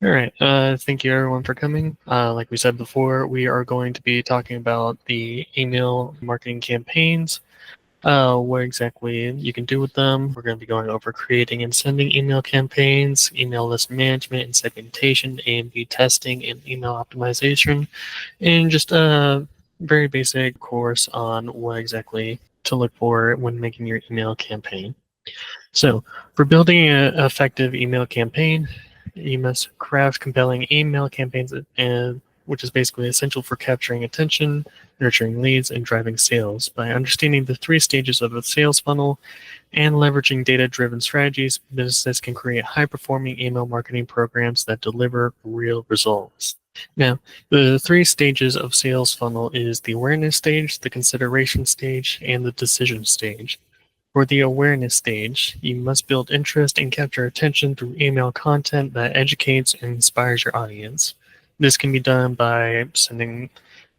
All right. Thank you everyone for coming. Like we said before, we are going to be talking about the email marketing campaigns, what exactly you can do with them. We're going to be going over creating and sending email campaigns, email list management and segmentation, A/B testing, and email optimization, and just a very basic course on what exactly to look for when making your email campaign. So, for building an effective email campaign, you must craft compelling email campaigns, which is basically essential for capturing attention, nurturing leads, and driving sales. By understanding the three stages of a sales funnel and leveraging data-driven strategies, businesses can create high-performing email marketing programs that deliver real results. Now, the three stages of sales funnel is the awareness stage, the consideration stage, and the decision stage. For the awareness stage, you must build interest and capture attention through email content that educates and inspires your audience. This can be done by sending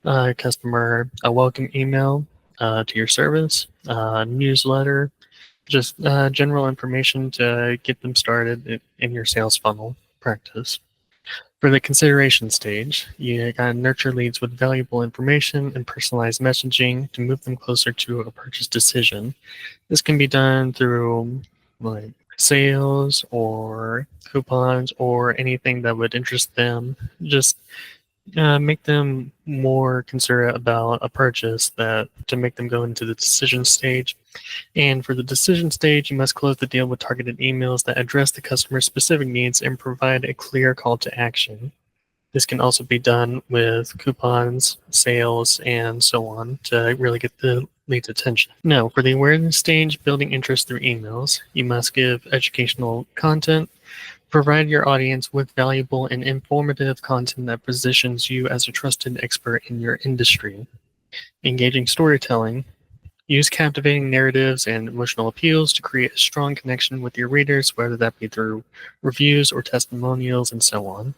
a customer a welcome email to your service, a newsletter, just general information to get them started in your sales funnel practice. For the consideration stage, you gotta nurture leads with valuable information and personalized messaging to move them closer to a purchase decision. This can be done through like sales or coupons or anything that would interest them. Just make them more considerate about a purchase that to make them go into the decision stage. And for the decision stage, you must close the deal with targeted emails that address the customer's specific needs and provide a clear call to action. This can also be done with coupons, sales, and so on to really get the lead's attention. Now, for the awareness stage, building interest through emails, you must give educational content, provide your audience with valuable and informative content that positions you as a trusted expert in your industry. Engaging storytelling, use captivating narratives and emotional appeals to create a strong connection with your readers, whether that be through reviews or testimonials and so on.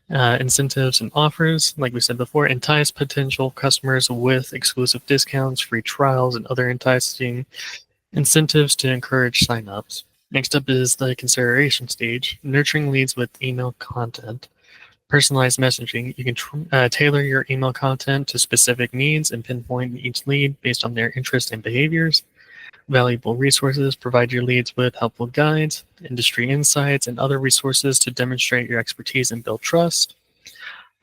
Incentives and offers, like we said before, entice potential customers with exclusive discounts, free trials, and other enticing incentives to encourage signups. Next up is the consideration stage, nurturing leads with email content. Personalized messaging. You can tailor your email content to specific needs and pinpoint each lead based on their interests and behaviors. Valuable resources. Provide your leads with helpful guides, industry insights, and other resources to demonstrate your expertise and build trust.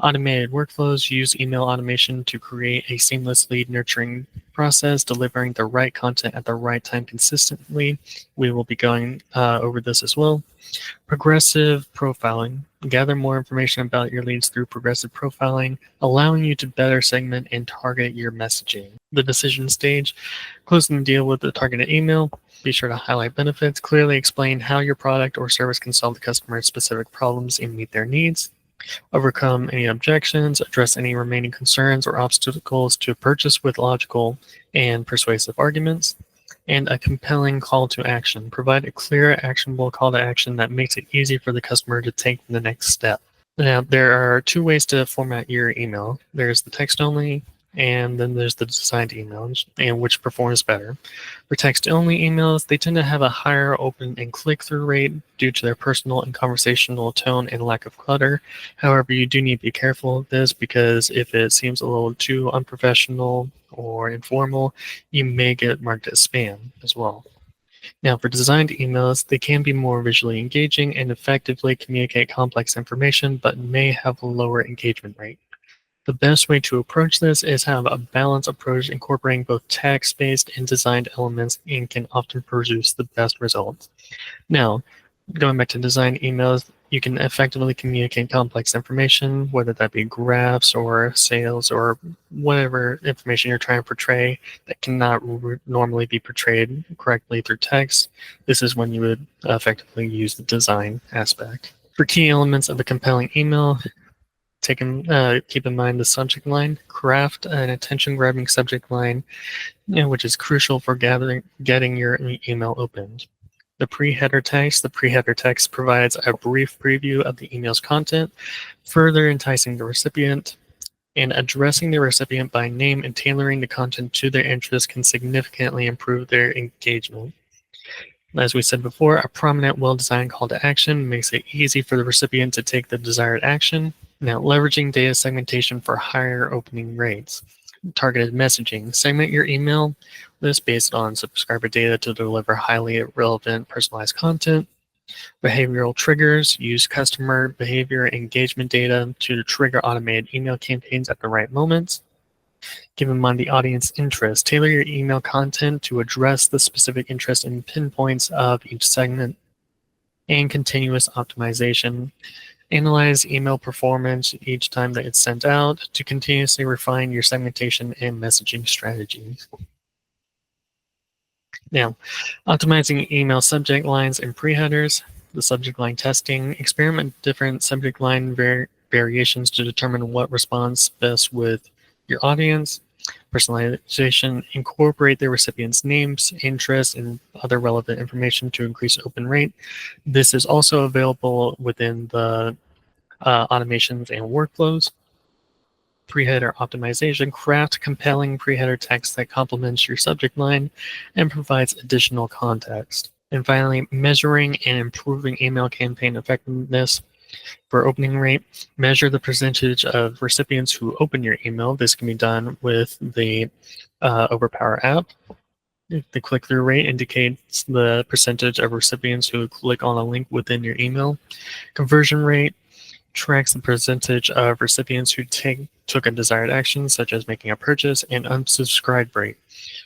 Automated workflows. Use email automation to create a seamless lead nurturing process, delivering the right content at the right time consistently. We will be going over this as well. Progressive profiling. Gather more information about your leads through progressive profiling, allowing you to better segment and target your messaging. The decision stage, closing the deal with the targeted email. Be sure to highlight benefits, clearly explain how your product or service can solve the customer's specific problems and meet their needs. Overcome any objections, address any remaining concerns or obstacles to purchase with logical and persuasive arguments. And a compelling call to action. Provide a clear, actionable call to action that makes it easy for the customer to take the next step. Now, there are two ways to format your email. There's the text only, and then there's the designed emails, and which performs better. For text only emails, they tend to have a higher open and click through rate due to their personal and conversational tone and lack of clutter. However, you do need to be careful of this because if it seems a little too unprofessional or informal, you may get marked as spam as well. Now, for designed emails, they can be more visually engaging and effectively communicate complex information, but may have a lower engagement rate. The best way to approach this is have a balanced approach incorporating both text-based and designed elements and can often produce the best results. Now, going back to design emails, you can effectively communicate complex information, whether that be graphs or sales or whatever information you're trying to portray that cannot normally be portrayed correctly through text. This is when you would effectively use the design aspect. For key elements of a compelling email, keep in mind the subject line. Craft an attention-grabbing subject line, which is crucial for getting your email opened. The pre-header text. The pre-header text provides a brief preview of the email's content, further enticing the recipient. And addressing the recipient by name and tailoring the content to their interests can significantly improve their engagement. As we said before, a prominent, well-designed call to action makes it easy for the recipient to take the desired action. Now, leveraging data segmentation for higher opening rates. Targeted messaging. Segment your email list based on subscriber data to deliver highly relevant, personalized content. Behavioral triggers. Use customer behavior engagement data to trigger automated email campaigns at the right moments. Keep in mind the audience interest. Tailor your email content to address the specific interest and pinpoints of each segment. And continuous optimization. Analyze email performance each time that it's sent out to continuously refine your segmentation and messaging strategies. Now, optimizing email subject lines and pre-headers, the subject line testing, experiment with different subject line variations to determine what responds best with your audience. Personalization, incorporate the recipient's names, interests, and other relevant information to increase open rate. This is also available within the automations and workflows. Pre-header optimization, craft compelling pre-header text that complements your subject line and provides additional context. And finally, measuring and improving email campaign effectiveness. For opening rate, measure the percentage of recipients who open your email. This can be done with the OverPower app. The click-through rate indicates the percentage of recipients who click on a link within your email. Conversion rate tracks the percentage of recipients who took a desired action, such as making a purchase, and unsubscribe rate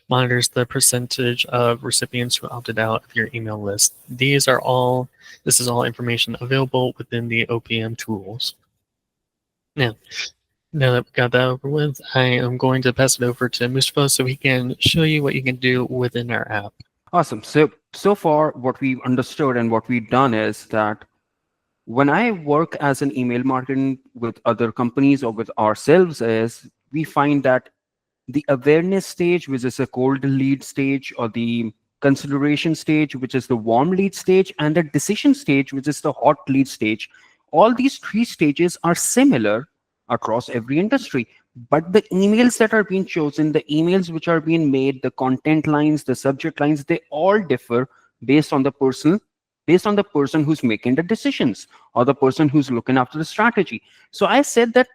monitors the percentage of recipients who opted out of your email list. This is all information available within the OPM tools. Now that we've got that over with, I am going to pass it over to Mustafa so he can show you what you can do within our app. Awesome. So far, what we've understood and what we've done is that when I work as an email marketing with other companies or with ourselves, is we find that the awareness stage, which is a cold lead stage, or the consideration stage, which is the warm lead stage, and the decision stage, which is the hot lead stage, all these three stages are similar across every industry. But the emails that are being chosen, the emails which are being made, the content lines, the subject lines, they all differ based on the person who's making the decisions or the person who's looking after the strategy. So I said that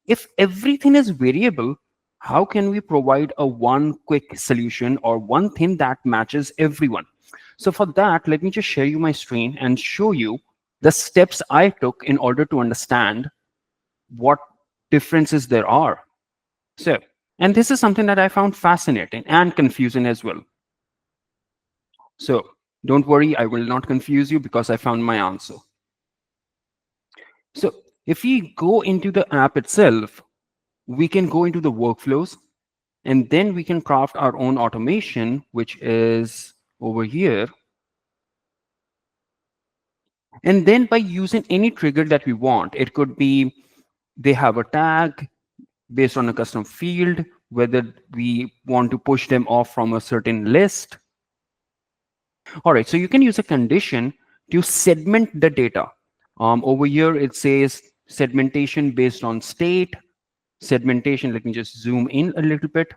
if everything is variable, how can we provide a one quick solution or one thing that matches everyone? So for that, let me just share you my screen and show you the steps I took in order to understand what differences there are. So, and this is something that I found fascinating and confusing as well. So don't worry, I will not confuse you because I found my answer. So if we go into the app itself, we can go into the workflows, and then we can craft our own automation, which is over here. And then by using any trigger that we want, it could be they have a tag based on a custom field, whether we want to push them off from a certain list. All right, so you can use a condition to segment the data. Over here, it says segmentation based on state. Segmentation, let me just zoom in a little bit.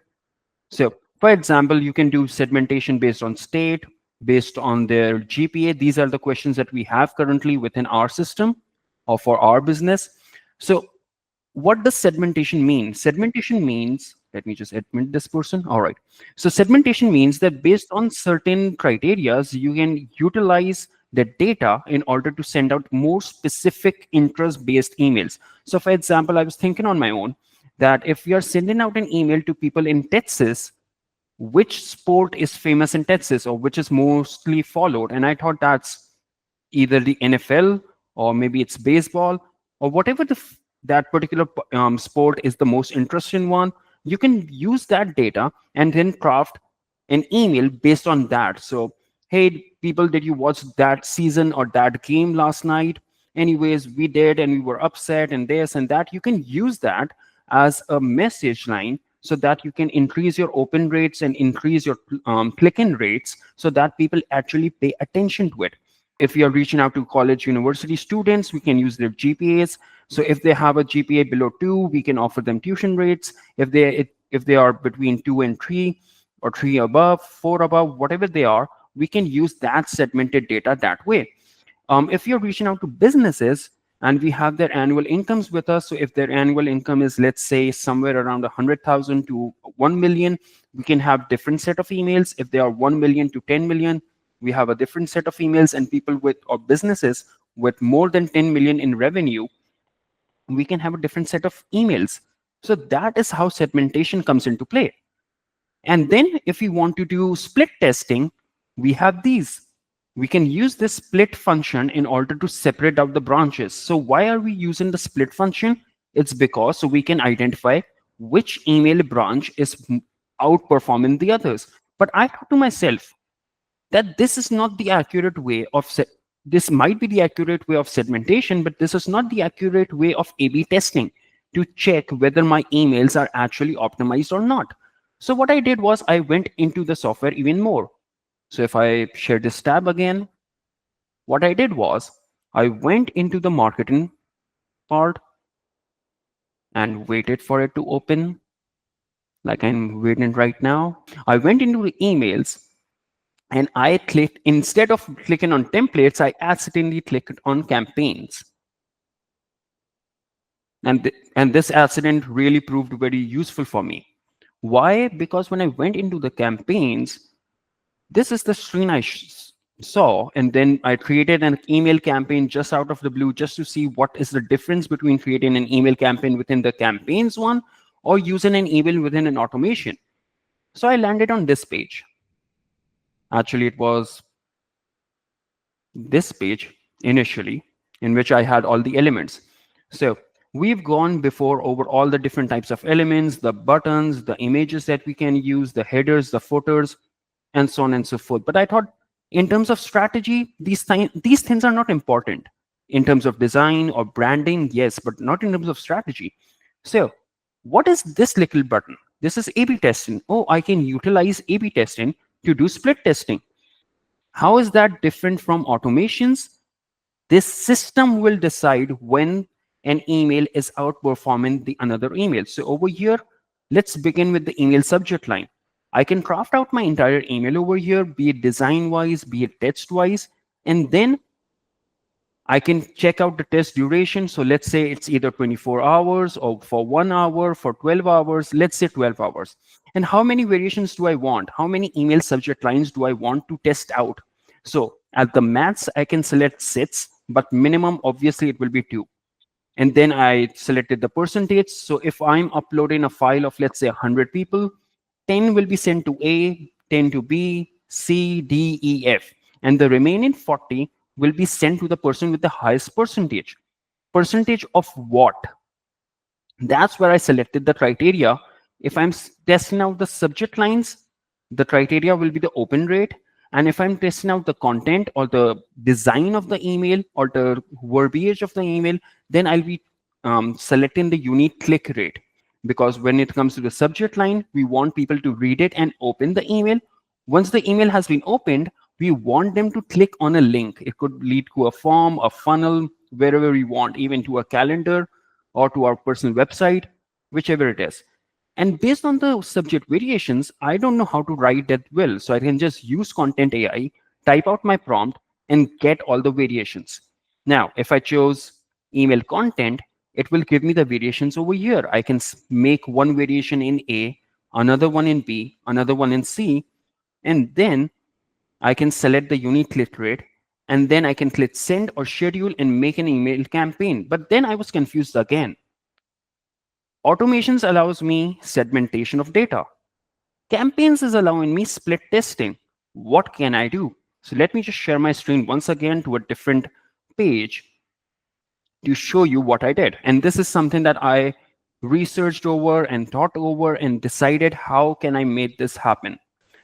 So for example, you can do segmentation based on state, based on their GPA. These are the questions that we have currently within our system or for our business. So what does segmentation mean? Segmentation means, let me just admit this person. All right. So segmentation means that based on certain criteria, you can utilize the data in order to send out more specific interest-based emails. So for example, I was thinking on my own that if we are sending out an email to people in Texas, which sport is famous in Texas or which is mostly followed? And I thought that's either the NFL or maybe it's baseball or whatever that particular sport is the most interesting one. You can use that data and then craft an email based on that. So, hey, people, did you watch that season or that game last night? Anyways, we did, and we were upset, and this and that. You can use that as a message line so that you can increase your open rates and increase your click-in rates so that people actually pay attention to it. If we are reaching out to college university students, we can use their GPAs. So if they have a GPA below 2, we can offer them tuition rates. If they are between 2 and 3 or 3 above, 4 above, whatever they are, we can use that segmented data that way. If you're reaching out to businesses and we have their annual incomes with us, so if their annual income is, let's say, somewhere around 100,000 to 1 million, we can have different set of emails. If they are 1 million to 10 million, we have a different set of emails. And people with, or businesses with more than 10 million in revenue, we can have a different set of emails. So that is how segmentation comes into play. And then if we want to do split testing, we have these. We can use this split function in order to separate out the branches. So why are we using the split function? It's because so we can identify which email branch is outperforming the others. But I thought to myself that this is not the accurate way of this might be the accurate way of segmentation, but this is not the accurate way of A/B testing to check whether my emails are actually optimized or not. So what I did was I went into the software even more. So if I share this tab again, what I did was I went into the marketing part and waited for it to open, like I'm waiting right now. I went into the emails and I clicked, instead of clicking on templates, I accidentally clicked on campaigns. And this accident really proved very useful for me. Why? Because when I went into the campaigns, this is the screen I saw, and then I created an email campaign just out of the blue, just to see what is the difference between creating an email campaign within the campaigns one or using an email within an automation. So I landed on this page. Actually, it was this page initially, in which I had all the elements. So we've gone before over all the different types of elements, the buttons, the images that we can use, the headers, the footers, and so on and so forth. But I thought in terms of strategy, these things are not important. In terms of design or branding, yes, but not in terms of strategy. So what is this little button? This is A/B testing. Oh, I can utilize A/B testing to do split testing. How is that different from automations? This system will decide when an email is outperforming the another email. So over here, let's begin with the email subject line. I can craft out my entire email over here, be it design-wise, be it text-wise, and then I can check out the test duration. So let's say it's either 24 hours or for 1 hour, for 12 hours, let's say 12 hours. And how many variations do I want? How many email subject lines do I want to test out? So at the max, I can select 6, but minimum, obviously, it will be 2. And then I selected the percentage. So if I'm uploading a file of, let's say, 100 people, 10 will be sent to A, 10 to B, C, D, E, F. And the remaining 40 will be sent to the person with the highest percentage. Percentage of what? That's where I selected the criteria. If I'm testing out the subject lines, the criteria will be the open rate. And if I'm testing out the content or the design of the email or the verbiage of the email, then I'll be selecting the unique click rate. Because when it comes to the subject line, we want people to read it and open the email. Once the email has been opened, we want them to click on a link. It could lead to a form, a funnel, wherever we want, even to a calendar or to our personal website, whichever it is. And based on the subject variations, I don't know how to write that well. So I can just use Content AI, type out my prompt, and get all the variations. Now, if I chose email content, it will give me the variations over here. I can make one variation in A, another one in B, another one in C, and then I can select the unique click rate, and then I can click send or schedule and make an email campaign. But then I was confused again. Automations allows me segmentation of data. Campaigns is allowing me split testing. What can I do? So let me just share my screen once again to a different page to show you what I did. And this is something that I researched over and thought over and decided how can I make this happen.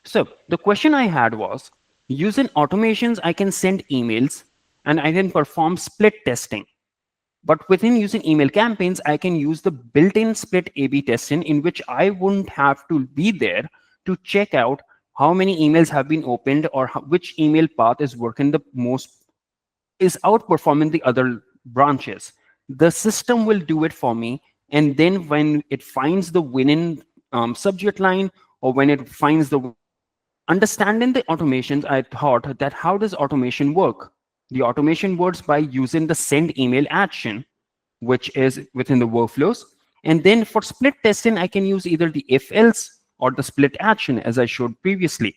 So the question I had was, using automations, I can send emails and I can perform split testing. But within using email campaigns, I can use the built-in split A/B testing in which I wouldn't have to be there to check out how many emails have been opened or which email path is working the most, is outperforming the other branches. The system will do it for me. And then when it finds the winning subject line, or when it finds the Understanding the automations, I thought that how does automation work? The automation works by using the send email action, which is within the workflows. And then for split testing, I can use either the if else or the split action as I showed previously.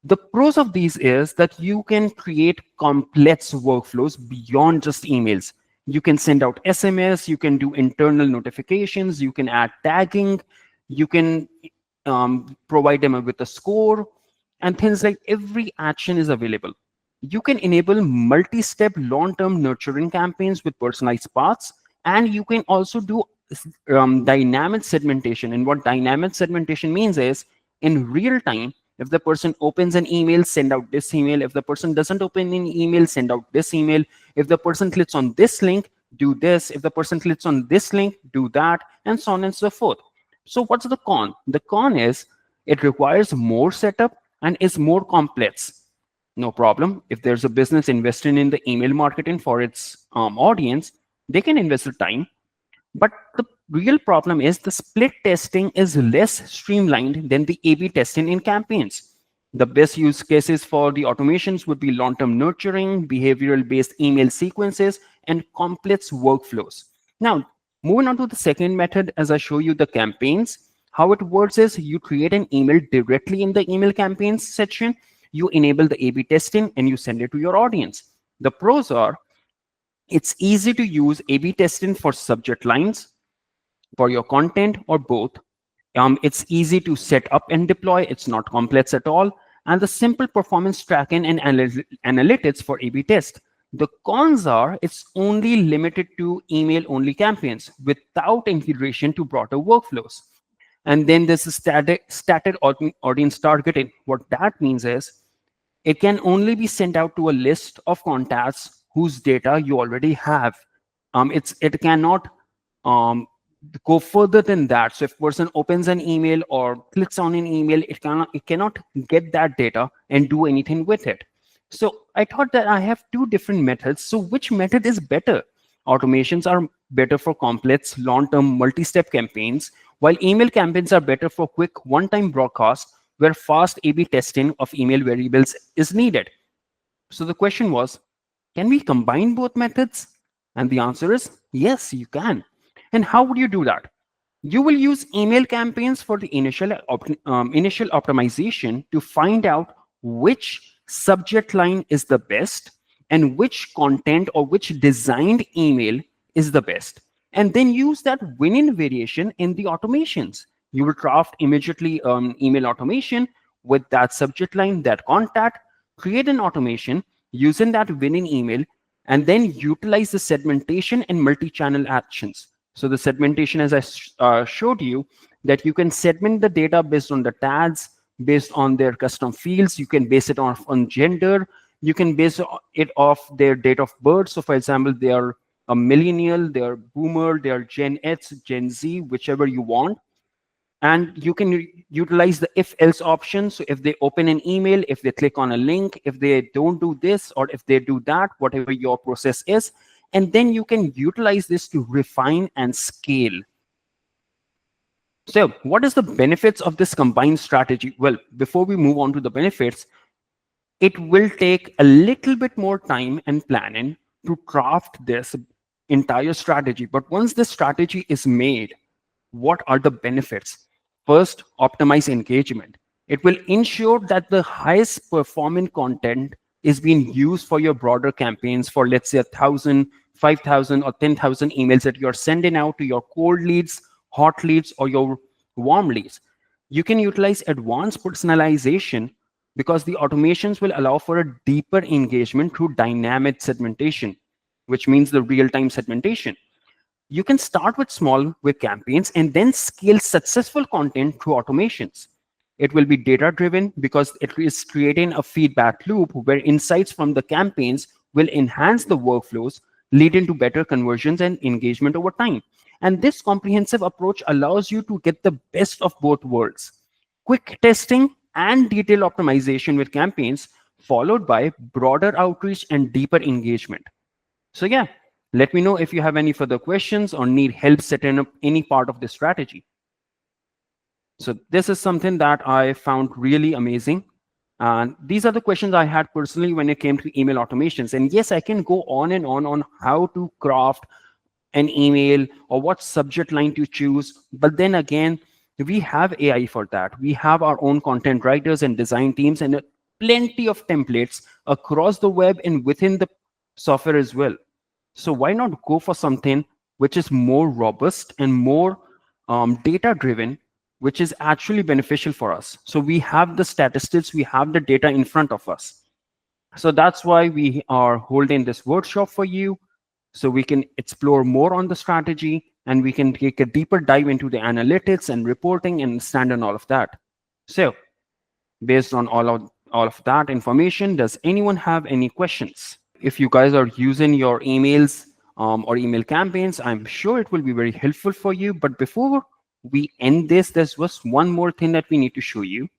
The pros of these is that you can create complex workflows beyond just emails. You can send out SMS, you can do internal notifications, you can add tagging, you can provide them with a score, and things like every action is available. You can enable multi-step long-term nurturing campaigns with personalized paths, and you can also do dynamic segmentation. And what dynamic segmentation means is in real time, if the person opens an email, send out this email. If the person doesn't open an email, send out this email. If the person clicks on this link, do this. If the person clicks on this link, do that, and so on and so forth. So what's the con? The con is it requires more setup and is more complex. No problem. If there's a business investing in the email marketing for its audience, they can invest the time. But the real problem is the split testing is less streamlined than the A/B testing in campaigns. The best use cases for the automations would be long-term nurturing, behavioral-based email sequences, and complex workflows. Now, moving on to the second method, as I show you the campaigns, how it works is you create an email directly in the email campaigns section, you enable the A/B testing, and you send it to your audience. The pros are it's easy to use A/B testing for subject lines, for your content, or both. It's easy to set up and deploy. It's not complex at all. And the simple performance tracking and analytics for A/B test. The cons are it's only limited to email-only campaigns without integration to broader workflows. And then there's a static audience targeting. What that means is it can only be sent out to a list of contacts whose data you already have. It cannot go further than that. So if person opens an email or clicks on an email, it cannot get that data and do anything with it. So I thought that I have two different methods. So which method is better? Automations are better for complex, long-term, multi-step campaigns, while email campaigns are better for quick one-time broadcast where fast A/B testing of email variables is needed. So the question was, can we combine both methods? And the answer is yes, you can. And how would you do that? You will use email campaigns for the initial optimization to find out which subject line is the best and which content or which designed email is the best. And then use that winning variation in the automations. You will draft immediately email automation with that subject line, that contact, create an automation using that winning email, and then utilize the segmentation and multi-channel actions. So the segmentation, as I showed you, that you can segment the data based on the tags, based on their custom fields. You can base it on gender. You can base it off their date of birth. So for example, they are a millennial, they are boomer, they are Gen X, Gen Z, whichever you want. And you can utilize the if else option. So if they open an email, if they click on a link, if they don't do this, or if they do that, whatever your process is, and then you can utilize this to refine and scale. So what is the benefits of this combined strategy? Well, before we move on to the benefits, it will take a little bit more time and planning to craft this entire strategy. But once the strategy is made, what are the benefits? First, optimize engagement. It will ensure that the highest performing content is being used for your broader campaigns for, let's say, 1,000, 5,000, or 10,000 emails that you're sending out to your cold leads, hot leads, or your warm leads. You can utilize advanced personalization because the automations will allow for a deeper engagement through dynamic segmentation, which means the real-time segmentation. You can start with campaigns and then scale successful content through automations. It will be data-driven because it is creating a feedback loop where insights from the campaigns will enhance the workflows, leading to better conversions and engagement over time. And this comprehensive approach allows you to get the best of both worlds: quick testing and detailed optimization with campaigns, followed by broader outreach and deeper engagement. So yeah, let me know if you have any further questions or need help setting up any part of this strategy. So this is something that I found really amazing. And these are the questions I had personally when it came to email automations. And yes, I can go on and on how to craft an email or what subject line to choose. But then again, we have AI for that. We have our own content writers and design teams and plenty of templates across the web and within the software as well. So why not go for something which is more robust and more data driven, which is actually beneficial for us? So we have the statistics, we have the data in front of us. So that's why we are holding this workshop for you, so we can explore more on the strategy and we can take a deeper dive into the analytics and reporting and stand on all of that. So based on all of that information, does anyone have any questions? If you guys are using your emails or email campaigns, I'm sure it will be very helpful for you. But before we end this, there's just one more thing that we need to show you.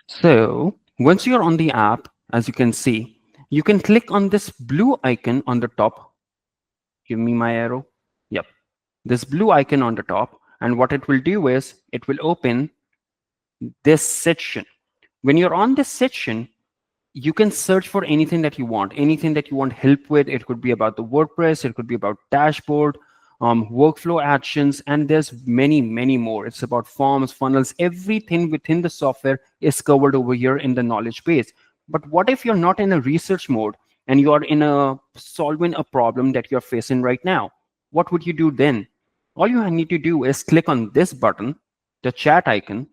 So once you're on the app, as you can see, you can click on this blue icon on the top. Give me my arrow. Yep. This blue icon on the top. And what it will do is it will open this section. When you're on this section, you can search for anything that you want help with. It could be about the WordPress, it could be about dashboard, workflow actions, and there's many more. It's about forms, funnels, everything within the software is covered over here in the knowledge base. But what if you're not in a research mode and you are in a solving a problem that you're facing right now? What would you do then? All you need to do is click on this button, the chat icon.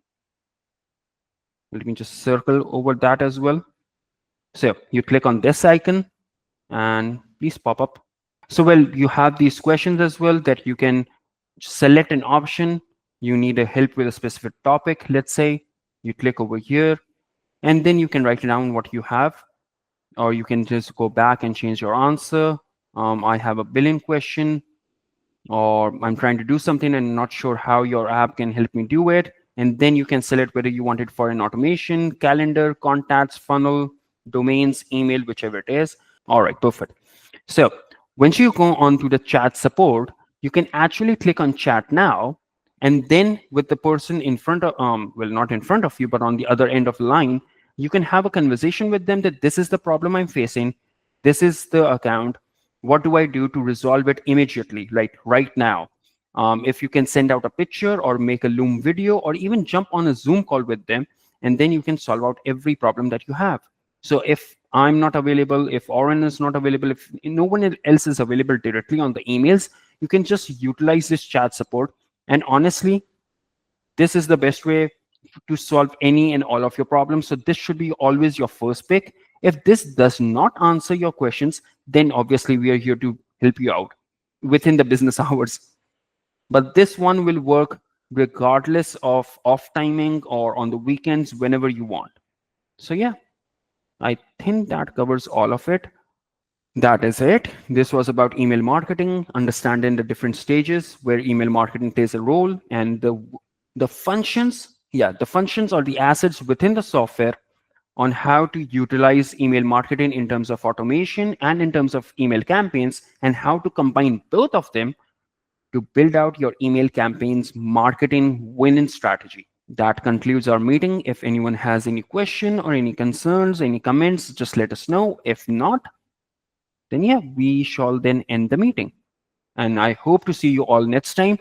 Let me just circle over that as well. So you click on this icon and please pop up. So well, you have these questions as well that you can select an option. You need a help with a specific topic. Let's say you click over here and then you can write down what you have, or you can just go back and change your answer. I have a billing question, or I'm trying to do something and not sure how your app can help me do it. And then you can select whether you want it for an automation, calendar, contacts, funnel, domains, email, whichever it is. All right, perfect. So once you go on to the chat support, you can actually click on chat now. And then with the person in front of, well, not in front of you, but on the other end of the line, you can have a conversation with them that this is the problem I'm facing. This is the account. What do I do to resolve it immediately, like right now? If you can send out a picture or make a Loom video or even jump on a Zoom call with them, and then you can solve out every problem that you have. So if I'm not available, if Oren is not available, if no one else is available directly on the emails, you can just utilize this chat support. And honestly, this is the best way to solve any and all of your problems. So this should be always your first pick. If this does not answer your questions, then obviously we are here to help you out within the business hours. But this one will work regardless of off timing or on the weekends, whenever you want. So yeah, I think that covers all of it. That is it. This was about email marketing, understanding the different stages where email marketing plays a role, and the functions, the functions or the assets within the software on how to utilize email marketing in terms of automation and in terms of email campaigns, and how to combine both of them to build out your email campaigns marketing winning strategy. That concludes our meeting. If anyone has any question or any concerns, any comments, just let us know. If not, then yeah, we shall then end the meeting. And I hope to see you all next time.